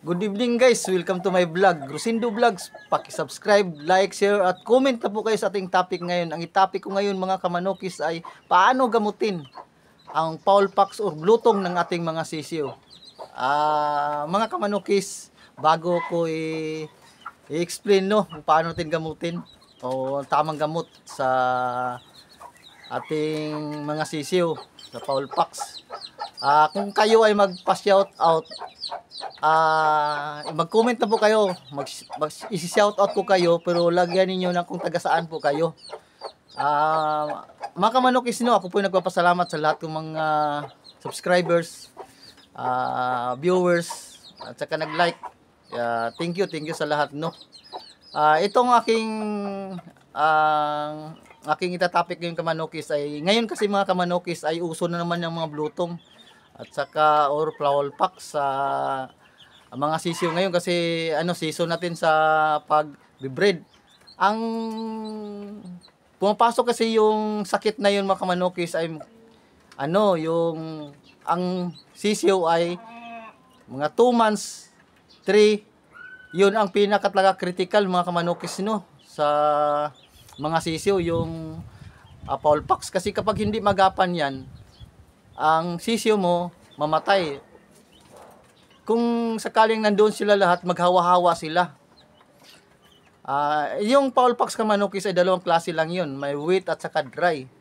Good evening guys, welcome to my vlog, Rosindo Vlogs. Paki-subscribe, like, share at comment na po kayo sa ating topic ngayon. Ang topic ko ngayon mga kamanokis ay paano gamutin ang foul pox or glutong ng ating mga sisiw. Mga kamanokis, bago ko i-explain kung paano natin gamutin o tamang gamot sa ating mga sisiw sa foul pox. Kung kayo ay magpa-shout out, mag-comment na po kayo, isi-shout out ko kayo, pero lagyan niyo na kung taga saan po kayo. Mga kamanokis, ako po nagpapasalamat sa lahat ng mga subscribers, viewers, at saka nag-like. Thank you sa lahat, itong aking itatopic ngayong kamanokis ay, ngayon kasi mga kamanokis ay uso na naman ng mga blutong at saka or foul pox sa mga sisiw ngayon kasi season natin sa pag-breed. Ang pumapasok kasi yung sakit na yun mga kamanokis ay yung ang sisiw ay mga 2 months, 3, yun ang pinakatalaga critical mga kamanokis sa mga sisiw, yung foul pox. Kasi kapag hindi magapan yan, ang sisiw mo mamatay. Kung sakaling nandoon sila lahat, maghawa-hawa sila. Yung foul pox kamanokis ay dalawang klase lang yun, may wet at saka dry.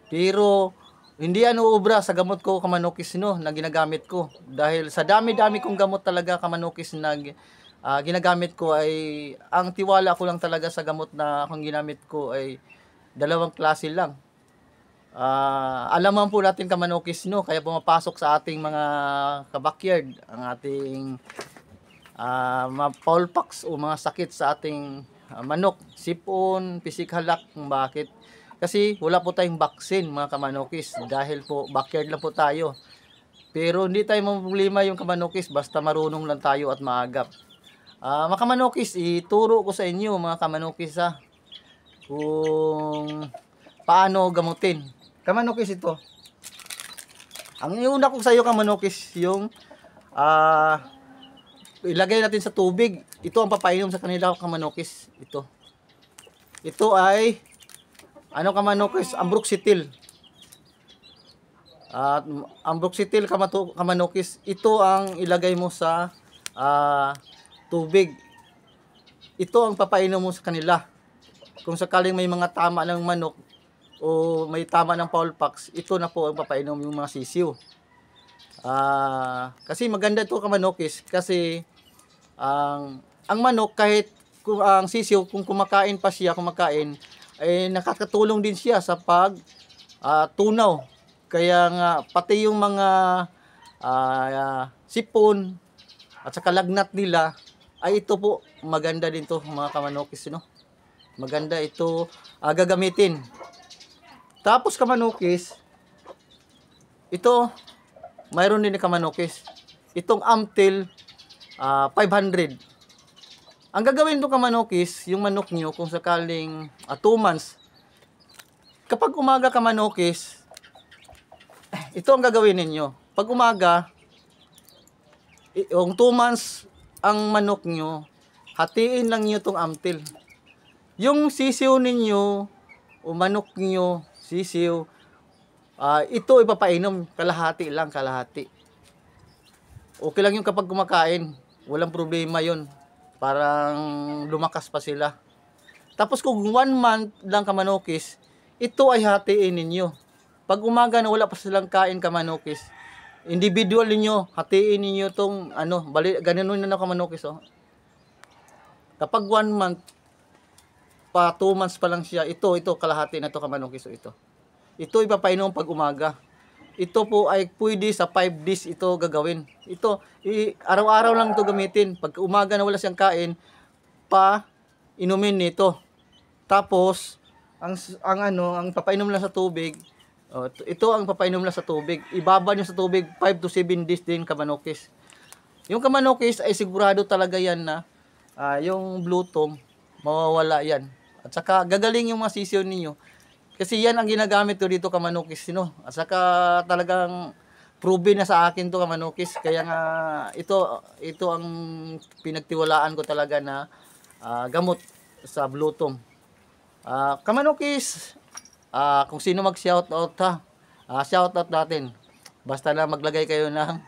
Pero hindi ubra sa gamot ko kamanokis na ginagamit ko. Dahil sa dami-dami kong gamot talaga kamanokis na ginagamit ko ay ang tiwala ko lang talaga sa gamot na akong ginamit ko ay dalawang klase lang. Alaman po natin kamanokis kaya pumapasok sa ating mga kabakyard ang ating mga foul pox o mga sakit sa ating manok, sipon, pisik halak. Bakit? Kasi wala po tayong vaccine mga kamanokis dahil po backyard lang po tayo. Pero hindi tayo problema yung kamanokis basta marunong lang tayo at maagap. Mga kamanokis, ituro ko sa inyo mga kamanokis kung paano gamutin. Kamanokis, ito. Ang iuna ko sa iyo kamanokis, yung ilagay natin sa tubig. Ito ang papainom sa kanila kamanokis. Ito ay kamanokis, ambroxetil. Ambroxetil kamanokis, ito ang ilagay mo sa tubig. Ito ang papainom mo sa kanila. Kung sakaling may mga tama ng manok o may tama ng foul pox, ito na po ang papainom yung mga sisiw. Kasi maganda ito kamanokis kasi ang manok kahit ang sisiw kung kumakain pa siya, ay nakakatulong din siya sa pag tunaw. Kaya nga pati yung mga sipon at saka lagnat nila ay ito po maganda din to mga kamanokis maganda ito gagamitin. Tapos kamanokis, ito mayroon din kamanokis, itong Amtil 500. Ang gagawin to kamanokis, yung manok nyo kung sakaling 2 months, kapag umaga kamanokis, ito ang gagawin ninyo. Pag umaga, yung 2 months ang manok nyo, hatiin lang nyo itong Amtil. Yung sisiw ninyo o manok nyo, sisiw, ito ipapainom kalahati. Okay lang yung kapag kumakain, walang problema yon, parang lumakas pa sila. Tapos kung 1 month lang kamanokis, ito ay hatiin ninyo. Pag umaga na wala pa silang kain kamanokis, individual ninyo, hatiin ninyo itong ganun na kamanokis. Kapag 1 month pa, 2 months pa lang siya, ito kalahati na to kamanokis. Ito ipapainom pag umaga. Ito po ay pwede sa 5 days ito gagawin. Ito araw-araw lang ito gamitin. Pag umaga na wala siyang kain, inumin nito. Tapos ang papainom lang sa tubig, ito ang papainom lang sa tubig. Ibaba niyo sa tubig 5 to 7 days din kamanokis. Yung kamanokis ay sigurado talaga yan na yung blutong mawawala yan. At saka gagaling yung mga sisiw ninyo. Kasi yan ang ginagamit ko dito kamanokis At saka talagang proven na sa akin to Kamanukis. Kaya nga ito ang pinagtiwalaan ko talaga na gamot sa blutom. Kamanukis, kung sino mag-shoutout ha, shoutout natin. Basta na maglagay kayo ng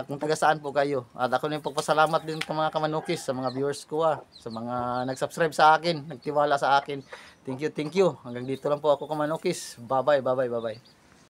kung taga saan po kayo. At ako na pagpasalamat din sa mga Kamanukis, sa mga viewers ko sa mga nag-subscribe sa akin, nagtiwala sa akin. Thank you, thank you. Hanggang dito lang po ako Kamanukis. Bye-bye, bye-bye, bye-bye.